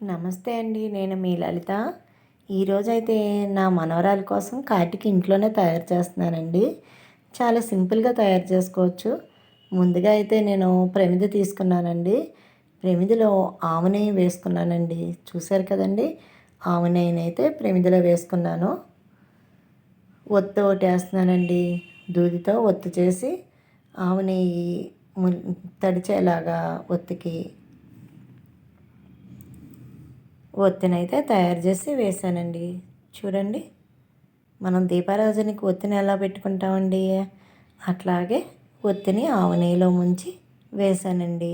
నమస్తే అండి. నేను మీ లలిత. ఈరోజైతే నా మనవరాలి కోసం కాటికి ఇంట్లోనే తయారు చేస్తున్నానండి. చాలా సింపుల్‌గా తయారు చేసుకోవచ్చు. ముందుగా అయితే నేను ప్రమిద తీసుకున్నానండి. ప్రమిదలో ఆవు నెయ్యి వేసుకున్నానండి. చూసారు కదండీ! ఆవు నెయ్యినైతే ప్రమిదలో వేసుకున్నాను. ఒత్తు ఒకటేస్తున్నానండి. దూదితో ఒత్తు చేసి ఆవు నెయ్యి తడిచేలాగా ఒత్తికి ఒత్తినైతే తయారు చేసి వేసానండి. చూడండి, మనం దీపారాజనకి ఒత్తిని ఎలా పెట్టుకుంటామండి, అట్లాగే ఒత్తిని ఆవు నెయ్యిలో ముంచి వేసానండి.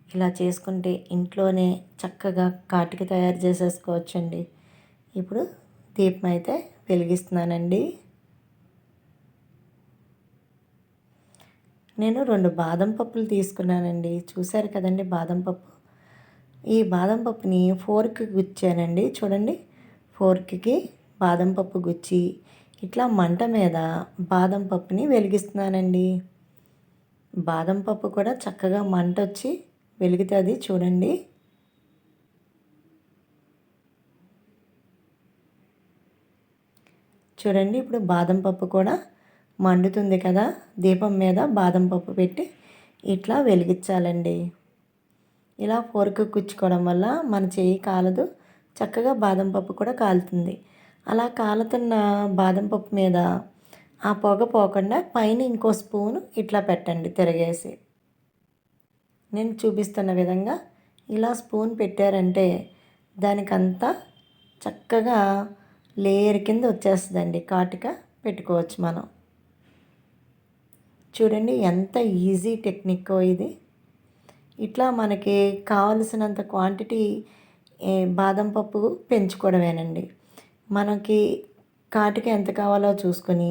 ఇలా చేసుకుంటే ఇంట్లోనే చక్కగా కాటికి తయారు చేసేసుకోవచ్చండి. ఇప్పుడు దీపం అయితే వెలిగిస్తున్నానండి. నేను 2 బాదం పప్పులు తీసుకున్నానండి. చూశారు కదండి బాదం పప్పు. ఈ బాదం పప్పుని ఫోర్క్‌కి గుచ్చానండి. చూడండి, ఫోర్క్‌కి బాదం పప్పు గుచ్చి ఇట్లా మంట మీద బాదం పప్పుని వెలిగిస్తున్నానండి. బాదం పప్పు కూడా చక్కగా మంటొచ్చి వెలుగుతుంది చూడండి. చూడండి, ఇప్పుడు బాదం పప్పు కూడా మండుతుంది కదా. దీపం మీద బాదం పప్పు పెట్టి ఇట్లా వెలిగించాలండి. ఇలా ఫోర్క్ కుచ్చుకోవడం వల్ల మన చేయి కాలదు, చక్కగా బాదం పప్పు కూడా కాలుతుంది. అలా కాలుతున్న బాదం పప్పు మీద ఆ పొగ పోకుండా పైన ఇంకో స్పూను ఇట్లా పెట్టండి తిరగేసి. నేను చూపిస్తున్న విధంగా ఇలా స్పూన్ పెట్టారంటే దానికంతా చక్కగా లేయర్ కింద వచ్చేస్తుందండి. కాటుక పెట్టుకోవచ్చు మనం. చూడండి ఎంత ఈజీ టెక్నిక్కో ఇది. ఇట్లా మనకి కావలసినంత క్వాంటిటీ బాదం పప్పు పెంచుకోవడమేనండి. మనకి కాటికి ఎంత కావాలో చూసుకొని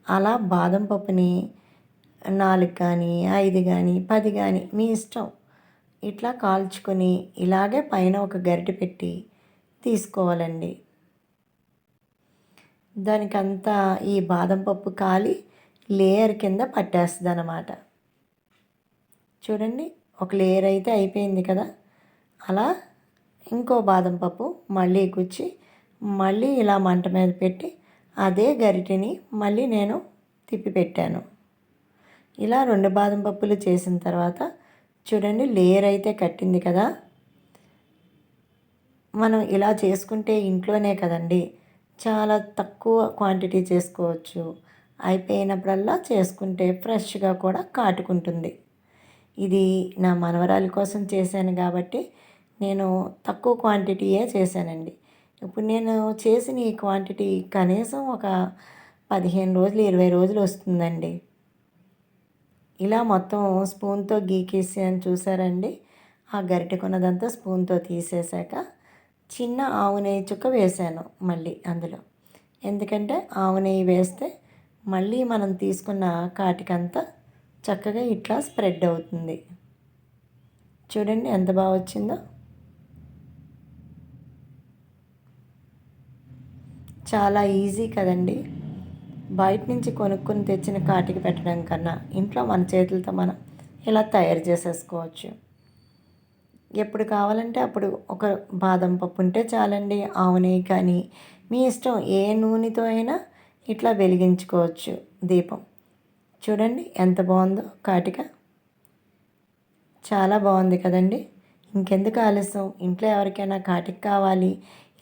అలా బాదం పప్పుని 4 కానీ 5 కానీ 10 కానీ మీ ఇష్టం ఇట్లా కాల్చుకొని ఇలాగే పైన ఒక గరిటె పెట్టి తీసుకోవాలండి. దానికంతా ఈ బాదం పప్పు కాలి లేయర్ కింద పట్టేస్తుంది అన్నమాట. చూడండి, ఒక లేయర్ అయితే అయిపోయింది కదా. అలా ఇంకో బాదం పప్పు మళ్ళీ గుచ్చి మళ్ళీ ఇలా మంట మీద పెట్టి అదే గరిటెని మళ్ళీ నేను తిప్పి పెట్టాను. ఇలా 2 బాదం పప్పులు చేసిన తర్వాత చూడండి, లేయర్ అయితే కట్టింది కదా. మనం ఇలా చేసుకుంటే ఇంట్లోనే కదండి, చాలా తక్కువ క్వాంటిటీ చేసుకోవచ్చు. అయిపోయినప్పుడల్లా చేసుకుంటే ఫ్రెష్గా కూడా కాటుకుంటుంది. ఇది నా మనవరాలి కోసం చేశాను కాబట్టి నేను తక్కువ క్వాంటిటీయే చేశానండి. ఇప్పుడు నేను చేసిన ఈ క్వాంటిటీ కనీసం ఒక 15 రోజులు 20 రోజులు వస్తుందండి. ఇలా మొత్తం స్పూన్తో గీకేసాను చూసారండి. ఆ గరిటెకున్నదంతా స్పూన్తో తీసేసాక చిన్న ఆవు నెయ్యి చుక్క వేసాను మళ్ళీ అందులో. ఎందుకంటే ఆవు నెయ్యి వేస్తే మళ్ళీ మనం తీసుకున్న కాటికంతా చక్కగా ఇట్లా స్ప్రెడ్ అవుతుంది. చూడండి ఎంత బాగా వచ్చిందో. చాలా ఈజీ కదండి. బయట నుంచి కొనుక్కొని తెచ్చిన కాటికి పెట్టడం కన్నా ఇంట్లో మన చేతులతో మనం ఇలా తయారు చేసేసుకోవచ్చు. ఎప్పుడు కావాలంటే అప్పుడు ఒక బాదం పప్పు ఉంటే చాలండి. ఆవు నెయ్యి కానీ మీ ఇష్టం, ఏ నూనెతో అయినా ఇట్లా వెలిగించుకోవచ్చు దీపం. చూడండి ఎంత బాగుందో కాటిక. చాలా బాగుంది కదండి. ఇంకెందుకు ఆలస్యం, ఇంట్లో ఎవరికైనా కాటిక కావాలి,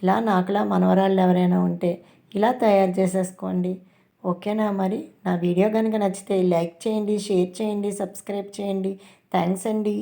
ఇలా నాకులా మనవరాళ్ళు ఎవరైనా ఉంటే ఇలా తయారు చేసేసుకోండి. ఓకేనా? మరి నా వీడియో కనుక నచ్చితే లైక్ చేయండి, షేర్ చేయండి, సబ్స్క్రైబ్ చేయండి. థ్యాంక్స్ అండి.